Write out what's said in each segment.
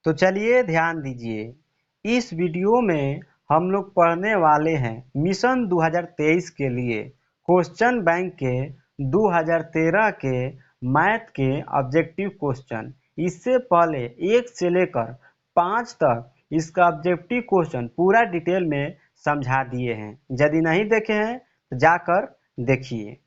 तो चलिए ध्यान दीजिए, इस वीडियो में हम लोग पढ़ने वाले हैं मिशन 2023 के लिए क्वेश्चन बैंक के 2013 के मैथ के ऑब्जेक्टिव क्वेश्चन। इससे पहले 1 से लेकर 5 तक इसका ऑब्जेक्टिव क्वेश्चन पूरा डिटेल में समझा दिए हैं। यदि नहीं देखे हैं तो जाकर देखिए।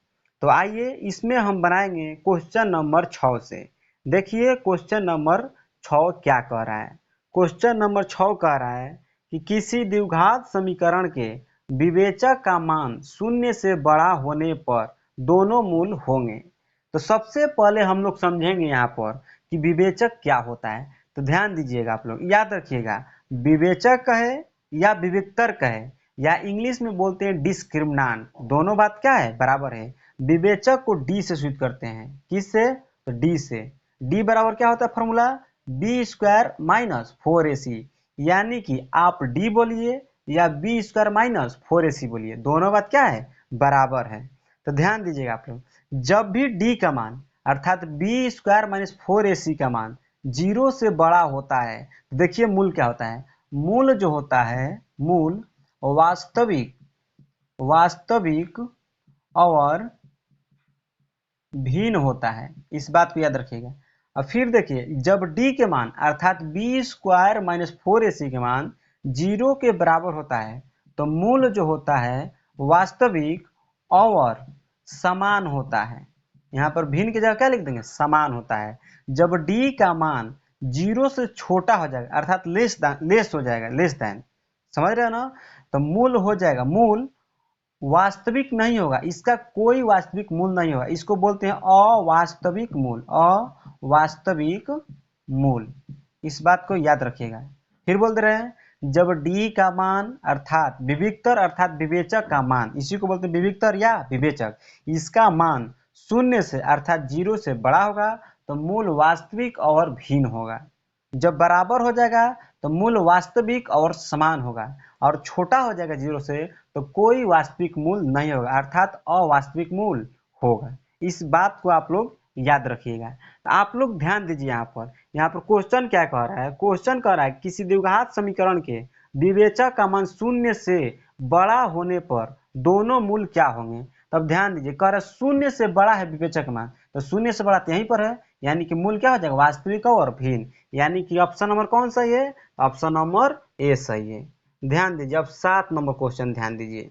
तो आइए इसमें हम बनाएंगे क्वेश्चन नंबर 6 से। देखिए क्वेश्चन नंबर 6 क्या कह रहा है। क्वेश्चन नंबर 6 कह रहा है कि किसी द्विघात समीकरण के विवेचक का मान शून्य से बड़ा होने पर दोनों मूल होंगे। तो सबसे पहले हम लोग समझेंगे यहाँ पर कि विवेचक क्या होता है। तो ध्यान दीजिएगा, आप लोग याद रखिएगा, विवेचक कहे या विविक्तर कहे या इंग्लिश में बोलते हैं डिस्क्रिमिनांट, दोनों बात क्या है, बराबर है। विवेचक को डी से सूचित करते हैं। किससे? तो डी से। डी बराबर क्या होता है formula? B square minus 4ac। यानी कि आप डी बोलिए या बी स्क्वायर माइनस 4ac बोलिए, दोनों बात क्या है, बराबर है। तो ध्यान दीजिएगा आप लोग, जब भी डी का मान अर्थात बी स्क्वायर माइनस 4ac का मान 0 से बड़ा होता है तो देखिए मूल क्या होता है। मूल जो होता है, मूल वास्तविक और भिन्न होता है, इस बात को याद रखिएगा। और फिर देखिए, जब डी के मान अर्थात बी स्क्वायर माइनस 4ac के मान 0 के बराबर होता है तो मूल जो होता है वास्तविक और समान होता है। यहाँ पर भिन्न की जगह क्या लिख देंगे, समान होता है। जब डी का मान 0 से छोटा हो जाएगा अर्थात लेस हो जाएगा, लेस देन, समझ रहे हो ना, तो मूल हो जाएगा, मूल वास्तविक नहीं होगा, इसका कोई वास्तविक मूल नहीं होगा, इसको बोलते हैं अवास्तविक मूल, अवास्तविक मूल। इस बात को याद रखिएगा। फिर बोल दे रहे हैं, जब डी का मान अर्थात विविक्तर अर्थात विवेचक का मान, इसी को बोलते हैं विविक्तर या विवेचक, इसका मान शून्य से अर्थात 0 से बड़ा होगा तो मूल वास्तविक और भिन्न होगा। जब बराबर हो जाएगा तो मूल वास्तविक और समान होगा, और छोटा हो जाएगा 0 से तो कोई वास्तविक मूल नहीं होगा अर्थात अवास्तविक मूल होगा। इस बात को आप लोग याद रखिएगा। तो आप लोग ध्यान दीजिए, यहाँ पर क्वेश्चन क्या कह रहा है। क्वेश्चन कह रहा है किसी द्विघात समीकरण के विवेचक का मान शून्य से बड़ा होने पर दोनों मूल क्या होंगे। तब ध्यान दीजिए, कह रहा है शून्य से बड़ा है विवेचक मान, तो शून्य से बड़ा तो यहीं पर है, यानी कि मूल क्या हो जाएगा, वास्तविक और भिन्न। यानी कि ऑप्शन नंबर कौन सही है, ऑप्शन नंबर ए सही है। ध्यान दीजिए, अब 7 नंबर क्वेश्चन ध्यान दीजिए।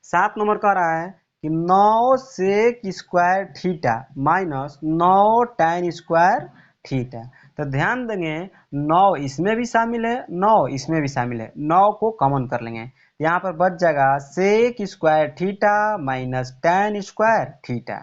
7 नंबर कह रहा है कि 9 sec square theta minus 9 tan square theta. तो ध्यान देंगे, 9 इसमें भी शामिल है, 9 इसमें भी शामिल है, 9 को कॉमन कर लेंगे, यहाँ पर बच जाएगा sec square theta minus tan square theta.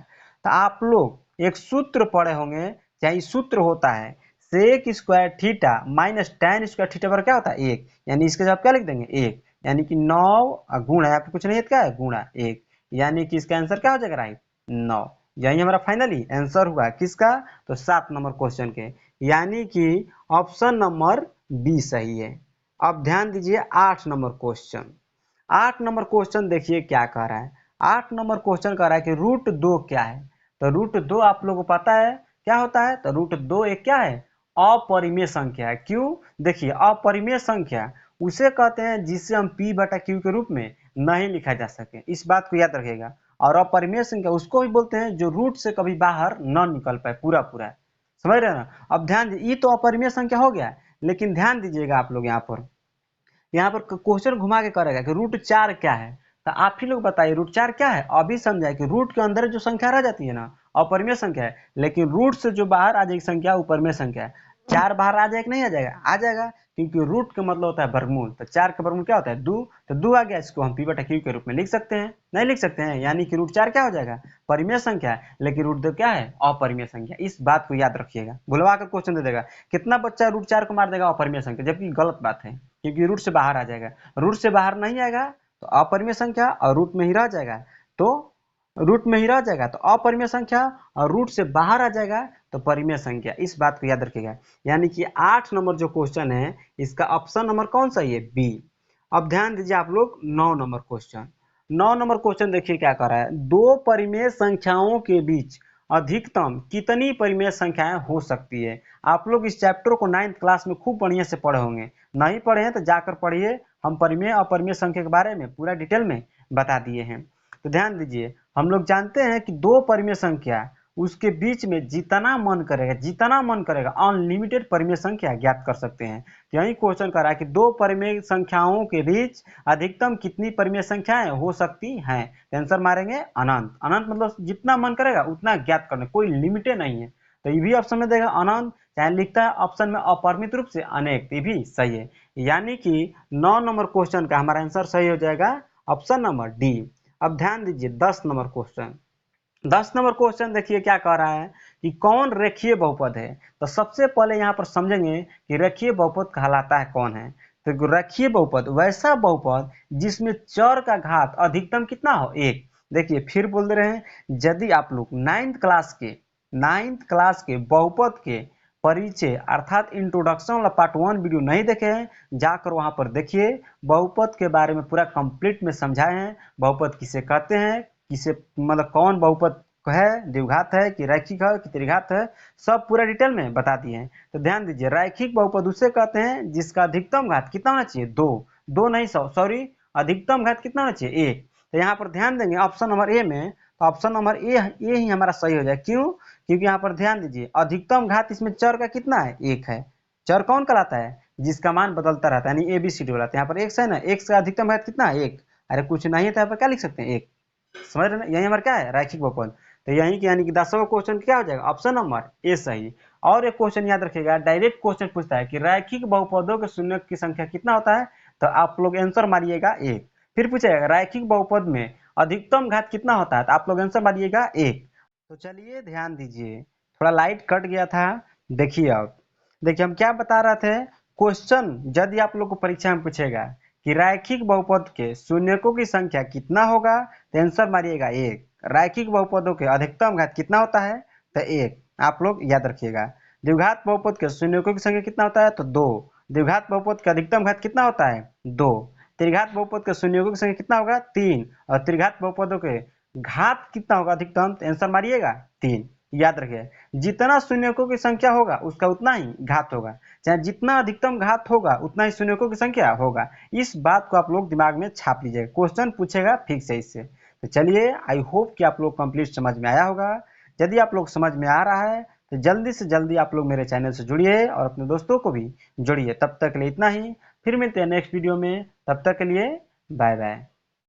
तो आप लोग एक सूत्र पढ़े होंगे, चाहे सूत्र होता है sec square theta minus tan square theta पर क्या होता है, 1, यानी इसके जवाब क्या लिख देंगे, 1, यानी कि 9 गुणा, यहाँ पे कुछ नहीं है, क्या है, गुणा 1, यानी कि इसका आंसर क्या हो जाएगा, राइट, 9। यही हमारा फाइनली आंसर हुआ किसका, तो 7 नंबर क्वेश्चन के, यानी कि ऑप्शन नंबर बी सही है। अब ध्यान दीजिए 8 नंबर क्वेश्चन। 8 नंबर क्वेश्चन देखिए क्या कह रहा है। 8 नंबर क्वेश्चन कह रहा है कि रूट 2 क्या है। तो रूट 2 आप लोगों को पता है क्या होता है, तो रूट 2 एक क्या है, अपरिमेय संख्या है। क्यों, देखिए अपरिमेय संख्या उसे कहते हैं जिसे हम p बटा q के रूप में नहीं लिखा जा सके, इस बात को याद रखिएगा। और अपरिमेय संख्या उसको भी बोलते हैं जो रूट से कभी बाहर न निकल पाए पूरा पूरा, समझ रहे हैं ना। अब ध्यान दीजिए, ये तो अपरिमेय संख्या हो गया, लेकिन ध्यान दीजिएगा आप लोग, यहाँ पर क्वेश्चन घुमा के करेगा कि रूट 4 क्या है। तो आप ही लोग बताइए रूट 4 क्या है। अभी समझाए कि रूट के अंदर जो संख्या रह जाती है ना, अपरिमेय संख्या है, लेकिन रूट से जो बाहर आ जाएगी संख्या उपरिमेय संख्या है। 4 बाहर आ जाएगा, नहीं आ जाएगा, आ जाएगा, क्योंकि रूट का मतलब होता है वर्गमूल। तो 4 का वर्गमूल क्या होता है, 2, तो 2 आ गया, इसको हम p बटा q के रूप में लिख सकते हैं, नहीं लिख सकते हैं, यानी कि रूट 4 क्या हो जाएगा, परिमेय संख्या है, लेकिन रूट 2 क्या है, अपरिमेय संख्या। इस बात को याद रखिएगा, भुलवा कर क्वेश्चन दे देगा कितना बच्चा रूट 4 को मार देगा अपरिमेय संख्या, जबकि गलत बात है, क्योंकि रूट से बाहर आ जाएगा। रूट से बाहर नहीं आएगा तो अपरिमेय संख्या, और रूट में ही रह जाएगा तो अपरिमेय संख्या, और रूट से बाहर आ जाएगा तो परिमेय संख्या। इस बात को याद रखिएगा। यानी कि 8 नंबर जो क्वेश्चन है इसका ऑप्शन नंबर कौन सा है, बी। अब ध्यान दीजिए आप लोग 9 नंबर क्वेश्चन। 9 नंबर क्वेश्चन देखिए क्या कर रहा है, दो परिमेय संख्याओं के बीच अधिकतम कितनी परिमेय संख्याएं हो सकती है। आप लोग इस चैप्टर को 9th क्लास में खूब बढ़िया से पढ़े होंगे, नहीं पढ़े हैं तो जाकर पढ़िए। हम परिमेय अपरिमेय संख्या के बारे में पूरा डिटेल में बता दिए हैं। तो ध्यान दीजिए, हम लोग जानते हैं कि दो परिमेय संख्या उसके बीच में जितना मन करेगा अनलिमिटेड परिमेय संख्या ज्ञात कर सकते हैं। तो यही क्वेश्चन कर रहा है कि दो परिमेय संख्याओं के बीच अधिकतम कितनी परिमेय संख्याएं हो सकती हैं। आंसर मारेंगे अनंत। अनंत मतलब जितना मन करेगा उतना ज्ञात करना, कोई लिमिटेड नहीं है। तो ये भी ऑप्शन में देगा अनंत, चाहे लिखता है ऑप्शन में अपरिमित रूप से अनेक, ये भी सही है। यानी कि 9 नंबर क्वेश्चन का हमारा आंसर सही हो जाएगा ऑप्शन नंबर डी। अब ध्यान दीजिए 10 नंबर क्वेश्चन। 10 नंबर क्वेश्चन देखिए क्या कह रहा है कि कौन रेखीय बहुपद है। तो सबसे पहले यहाँ पर समझेंगे कि रेखीय बहुपद कहलाता है कौन है। तो रेखीय बहुपद वैसा बहुपद जिसमें चर का घात अधिकतम कितना हो, एक। देखिए फिर बोल दे रहे हैं, यदि आप लोग 9th क्लास के बहुपद के परिचय अर्थात इंट्रोडक्शन वाला पार्ट 1 वीडियो नहीं देखे हैं, जाकर वहां पर देखिए। बहुपद के बारे में पूरा कंप्लीट में समझाए हैं। बहुपद किसे कहते हैं, किसे मतलब कौन बहुपद है, द्विघात है कि रैखिक है कि त्रिघात है, सब पूरा डिटेल में बता दिए हैं। तो ध्यान दीजिए, रैखिक बहुपद उसे कहते हैं जिसका अधिकतम घात कितना होना चाहिए, दो नहीं सॉरी, अधिकतम घात कितना होना चाहिए, एक। तो यहाँ पर ध्यान देंगे ऑप्शन नंबर ए में, तो ऑप्शन नंबर ए ही हमारा सही हो जाए। क्यों? क्योंकि यहाँ पर ध्यान दीजिए अधिकतम घात इसमें चर का कितना है, एक है। चर कौन कहलाता है, जिसका मान बदलता रहता है, यानी ABCD वाला। यहाँ पर एक्स है ना, एक्स का अधिकतम घात कितना है, एक। अरे कुछ नहीं है तो यहाँ पर क्या लिख सकते हैं, एक। समझ रहे ना, यही हमारा क्या है, रैखिक बहुपद। तो यही कि यानी कि 10वां क्वेश्चन क्या हो जाएगा, ऑप्शन नंबर ए सही। और एक क्वेश्चन याद रखिएगा, डायरेक्ट क्वेश्चन पूछता है कि रैखिक बहुपदों के शून्य की संख्या कितना होता है। तो आप लोग आंसर मारिएगा एक। फिर पूछेगा रैखिक बहुपद में अधिकतम घात कितना होता है, तो आप लोग आंसर मारिएगा एक। तो चलिए ध्यान दीजिए, थोड़ा लाइट कट गया था। देखिए अब देखिए हम क्या बता रहे थे, क्वेश्चन यदि आप लोग को परीक्षा में पूछेगा कि रैखिक बहुपद के शून्यकों की संख्या कितना होगा, तो आंसर मारिएगा एक। रैखिक बहुपदों के अधिकतम घात कितना होता है, तो एक। आप लोग याद रखिएगा। द्विघात बहुपद के शून्यकों की संख्या कितना होता है, तो दो। द्विघात बहुपद का अधिकतम घात कितना होता है, दो। त्रिघात बहुपद के शून्यकों की संख्या कितना होगा, तीन। और त्रिघात बहुपदों के घात कितना होगा अधिकतम, तो आंसर मारिएगा तीन। याद रखिए, जितना शून्यकों की संख्या होगा उसका उतना ही घात होगा, चाहे जितना अधिकतम घात होगा उतना ही शून्यकों की संख्या होगा। इस बात को आप लोग दिमाग में छाप लीजिएगा, क्वेश्चन पूछेगा फिक्स है इससे। तो चलिए, आई होप कि आप लोग कंप्लीट समझ में आया होगा। यदि आप लोग समझ में आ रहा है तो जल्दी से जल्दी आप लोग मेरे चैनल से जुड़िए और अपने दोस्तों को भी जुड़िए। तब तक के लिए इतना ही, फिर मिलते हैं नेक्स्ट वीडियो में। तब तक के लिए बाय बाय।